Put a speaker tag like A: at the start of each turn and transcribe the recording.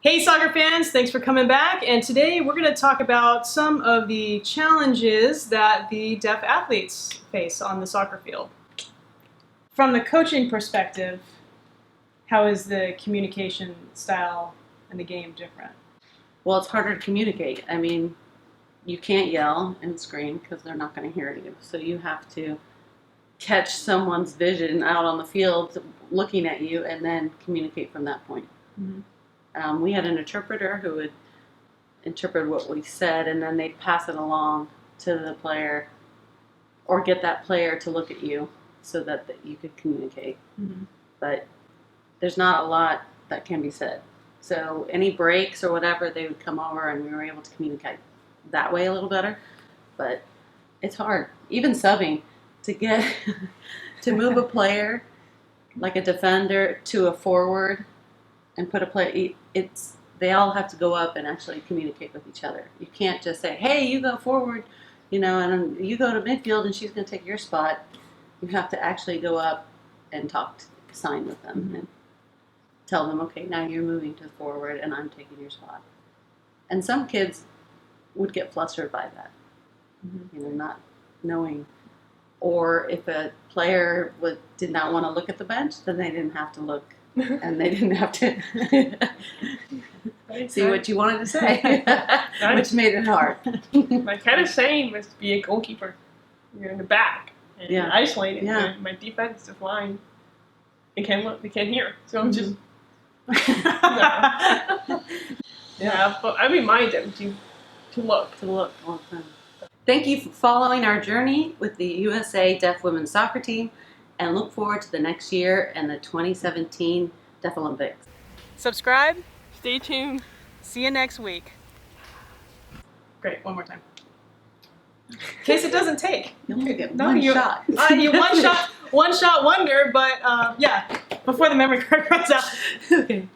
A: Hey soccer fans, thanks for coming back, and today we're going to talk about some of the challenges that the deaf athletes face on the soccer field. From the coaching perspective, how is the communication style in the game different?
B: Well, it's harder to communicate. I mean, you can't yell and scream because they're not going to hear you. So you have to catch someone's vision out on the field looking at you and then communicate from that point.
A: Mm-hmm.
B: We had an interpreter who would interpret what we said, and then they'd pass it along to the player or get that player to look at you so that you could communicate.
A: Mm-hmm.
B: But there's not a lot that can be said. So any breaks or whatever, they would come over and we were able to communicate that way a little better. But it's hard. Even subbing, to get to move a player like a defender to a forward and put a play, they all have to go up and actually communicate with each other. You can't just say, hey, you go forward, and you go to midfield and she's going to take your spot. You have to actually go up and sign with them. Mm-hmm. And tell them, okay, now you're moving to forward and I'm taking your spot. And some kids would get flustered by that,
A: mm-hmm.
B: Not knowing. Or if a player did not want to look at the bench, then they didn't have to look. And they didn't have to see what you wanted to say, which made it hard.
C: My kind of saying was to be a goalkeeper. You're in the back and isolated.
B: Yeah.
C: My defensive line, they can't look, they can't hear. So I'm just yeah. But I remind them to look
B: all the time. Thank you for following our journey with the USA Deaf Women's Soccer Team, and look forward to the next year and the 2017 Deaflympics.
A: Subscribe.
C: Stay tuned.
A: See you next week.
C: Great, one more time.
A: In case it doesn't take.
B: You only get one shot.
A: You one shot wonder, but yeah, before the memory card runs out.
B: Okay.